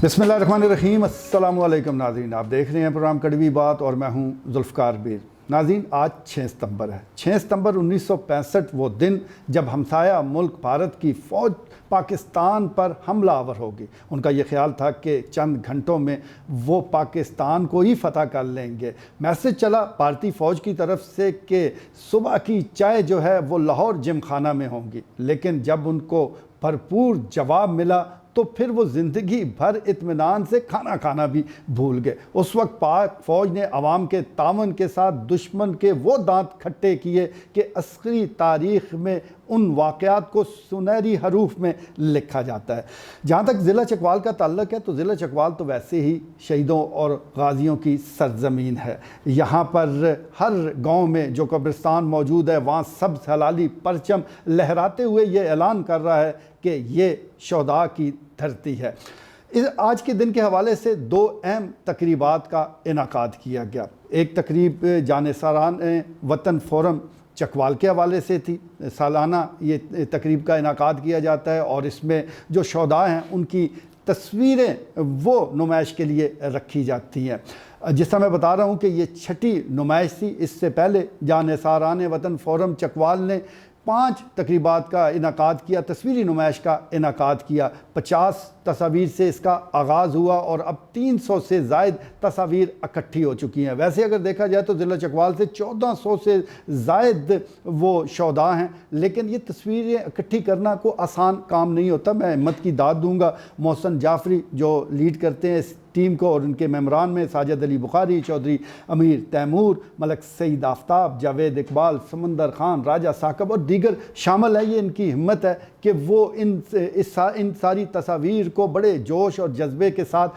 बिस्मिल्लाहिर्रहमानिर्रहीम। अस्सलामु अलैकुम नाज़रीन, आप देख रहे हैं प्रोग्राम कड़वी बात और मैं हूं ज़ुल्फ़िकार बीर। नाज़रीन, आज 6 सितंबर है। 6 सितंबर 1965 वो दिन जब हमसाया मुल्क भारत की फ़ौज पाकिस्तान पर हमला आवर होगी। उनका ये ख्याल था कि चंद घंटों में वो पाकिस्तान को ही फ़तह कर लेंगे। मैसेज चला भारतीय फ़ौज की तरफ से कि सुबह की चाय जो है वो लाहौर जिम खाना में होंगी, लेकिन जब उनको भरपूर जवाब मिला तो फिर वो ज़िंदगी भर इत्मीनान से खाना खाना भी भूल गए। उस वक्त पाक फ़ौज ने अवाम के तावन के साथ दुश्मन के वो दांत खट्टे किए कि अस्करी तारीख़ में उन वाक़यात को सुनहरी हरूफ में लिखा जाता है। जहाँ तक ज़िला चकवाल का ताल्लुक़ है तो ज़िला चकवाल तो वैसे ही शहीदों और गाज़ियों की सरज़मीन है। यहाँ पर हर गांव में जो कब्रिस्तान मौजूद है वहाँ सब्ज़ हलाली परचम लहराते हुए ये ऐलान कर रहा है कि ये शोहदा की धरती है। आज के दिन के हवाले से दो अहम तकरीबात का इनाकाद किया गया। एक तकरीब जानिसारान वतन फोरम चकवाल के हवाले से थी। सालाना ये तकरीब का इनाकाद किया जाता है और इसमें जो शोहदा हैं उनकी तस्वीरें वो नुमाइश के लिए रखी जाती हैं। जिस तरह मैं बता रहा हूँ कि ये छठी नुमाइश थी। इससे पहले जानिसारान वतन फोरम चकवाल ने 5 तकरीबात का इनाकाद किया, तस्वीरी नुमाइश का इनाकाद किया। 50 तस्वीर से इसका आगाज़ हुआ और अब 300 से ज़ायद तस्वीर इकट्ठी हो चुकी हैं। वैसे अगर देखा जाए तो ज़िला चकवाल से 1400 से ज़ायद वो शोहदा हैं, लेकिन ये तस्वीरें इकट्ठी करना कोई आसान काम नहीं होता। मैं हिम्मत की दाद दूँगा मोहसिन जाफरी जो लीड करते हैं इस टीम को, और उनके मेम्बरान में साजिद अली बुखारी, चौधरी अमीर तैमूर, मलक सईद आफ्ताब, जावेद इकबाल, समंदर खान, राजा साकब और दीगर शामिल है। ये इनकी हिम्मत है कि वो इन सारी तस्वीर को बड़े जोश और जज्बे के साथ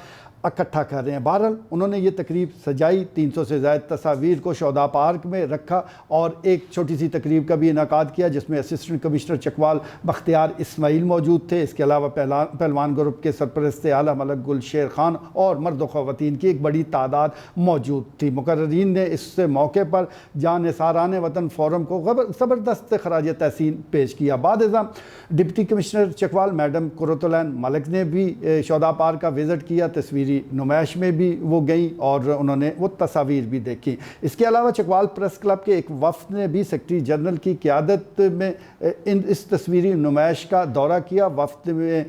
इकट्ठा कर रहे हैं। बहरहाल उन्होंने ये तकरीब सजाई, 300 से ज़ायद तस्वीर को शोहदा पार्क में रखा और एक छोटी सी तकरीब का भी इनाकाद किया जिसमें असिस्टेंट कमिश्नर चकवाल बख्तियार इस्माइल मौजूद थे। इसके अलावा पहलवान ग्रुप के सरपरस्त आला मलक गुल शेर खान और मर्द ख़वातीन की एक बड़ी तादाद मौजूद थी। मुकर्रीन ने इस मौके पर जानिसारान वतन फोरम को ज़बरदस्त खराज तहसीन पेश किया। बाद deputy commissioner Chakwal madam Qurratulain Malik ने भी शोहदा पार्क का विज़िट किया, तस्वीरी नुमाइश में भी वो गई और उन्होंने वो तस्वीर भी देखी। इसके अलावा चकवाल प्रेस क्लब के एक वफ़द ने भी सेक्रेटरी जनरल की क़यादत में इस तस्वीरी नुमाइश का दौरा किया। वफ़द में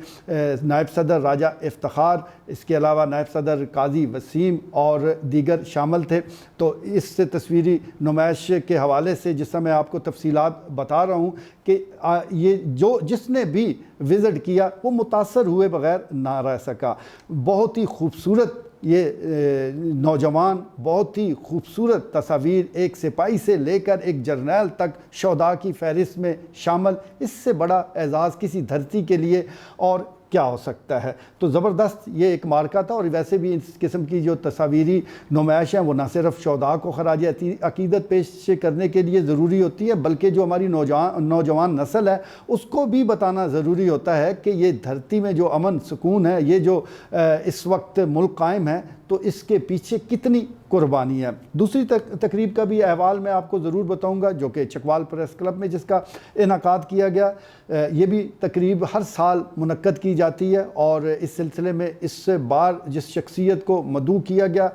नायब सदर राजा इफ्तिखार, इसके अलावा नायब सदर काजी वसीम और दीगर शामिल थे। तो इस तस्वीरी नुमाइश के हवाले से जिस समय आपको तफसीलात बता रहा हूँ कि ये जिसने भी विज़िट किया वो मुतासर हुए बग़ैर ना रह सका। बहुत ही खूबसूरत ये नौजवान, बहुत ही खूबसूरत तस्वीर, एक सिपाही से लेकर एक जर्नैल तक शोहदा की फहरिस्त में शामिल। इससे बड़ा एज़ाज़ किसी धरती के लिए और क्या हो सकता है। तो ज़बरदस्त ये एक मार्का था। और वैसे भी इस किस्म की जो तस्वीरी नुमाइश हैं वो न सिर्फ शोहदा को खराज अकीदत पेश करने के लिए ज़रूरी होती है, बल्कि जो हमारी नौजवान नस्ल है उसको भी बताना ज़रूरी होता है कि ये धरती में जो अमन सुकून है, ये जो इस वक्त मुल्क कायम है, तो इसके पीछे कितनी कुर्बानी है। दूसरी तकरीब का भी अहवाल मैं आपको ज़रूर बताऊंगा जो कि चकवाल प्रेस क्लब में जिसका इनाकाद किया गया। ये भी तकरीब हर साल मुनक्कद की जाती है और इस सिलसिले में इस बार जिस शख्सियत को मदऊ किया गया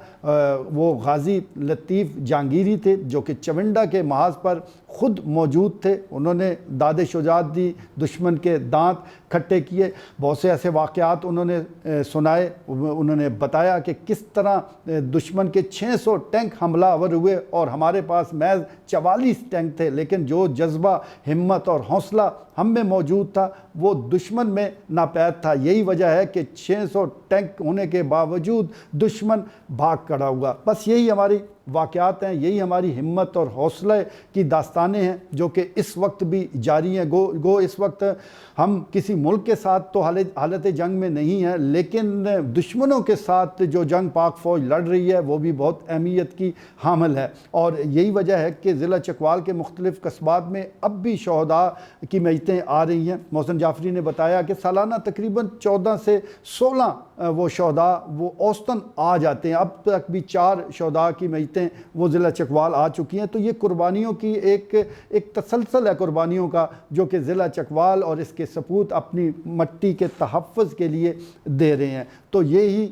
वो गाज़ी लतीफ़ जहांगीरी थे जो कि चविंडा के महाज पर ख़ुद मौजूद थे। उन्होंने दाद शुजात दी, दुश्मन के दांत खट्टे किए, बहुत से ऐसे वाक़यात उन्होंने सुनाए। उन्होंने बताया कि किस तरह दुश्मन के 600 टैंक हमलावर हुए और हमारे पास महज 44 टैंक थे, लेकिन जो जज्बा, हिम्मत और हौसला हम में मौजूद था वो दुश्मन में नापैद था। यही वजह है कि 600 टैंक होने के बावजूद दुश्मन भाग खड़ा हुआ। बस यही हमारी वाक़यात हैं, यही हमारी हिम्मत और हौसले की दास्तानें हैं जो कि इस वक्त भी जारी हैं। गो इस वक्त हम किसी मुल्क के साथ तो हालत जंग में नहीं है, लेकिन दुश्मनों के साथ जो जंग पाक फ़ौज लड़ रही है वो भी बहुत अहमियत की हामिल है। और यही वजह है कि ज़िला चकवाल के मुख्तलिफ़ कस्बात में अब भी शोहदा की मैयतें आ रही हैं। मोहसिन जाफरी ने बताया कि सालाना तकरीबन 14 से 16 وہ شہداء وہ اوسطاً آ جاتے ہیں. اب تک بھی 4 شہداء کی میتیں وہ ضلع چکوال آ چکی ہیں. تو یہ قربانیوں کی ایک تسلسل ہے قربانیوں کا جو کہ ضلع چکوال اور اس کے سپوت اپنی مٹی کے تحفظ کے لیے دے رہے ہیں. تو یہی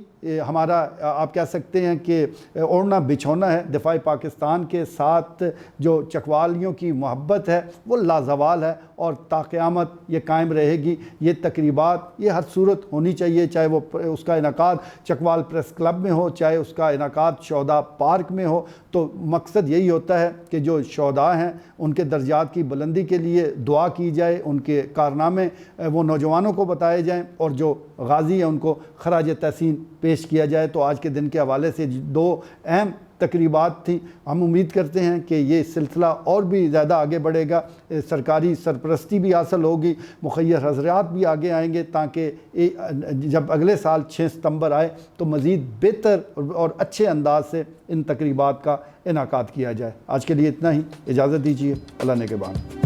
ہمارا آپ کہہ سکتے ہیں کہ اوڑھنا بچھونا ہے. دفاع پاکستان کے ساتھ جو چکوالیوں کی محبت ہے وہ لازوال ہے اور تا قیامت یہ قائم رہے گی. یہ تقریبات یہ ہر صورت ہونی چاہیے, چاہے وہ اس کا انعقاد چکوال پریس کلب میں ہو, چاہے اس کا انعقاد شہداء پارک میں ہو. تو مقصد یہی ہوتا ہے کہ جو شہداء ہیں ان کے درجات کی بلندی کے لیے دعا کی جائے, ان کے کارنامے وہ نوجوانوں کو بتائے جائیں اور جو غازی ہیں ان کو خراج تحسین پیش کیا جائے. تو آج کے دن کے حوالے سے 2 اہم تقریبات تھیں. ہم امید کرتے ہیں کہ یہ سلسلہ اور بھی زیادہ آگے بڑھے گا, سرکاری سرپرستی بھی حاصل ہوگی, مخیر حضرات بھی آگے آئیں گے تاکہ جب اگلے سال 6 ستمبر آئے تو مزید بہتر اور اچھے انداز سے ان تقریبات کا انعقاد کیا جائے. آج کے لیے اتنا ہی, اجازت دیجیے. اللہ نگہبان.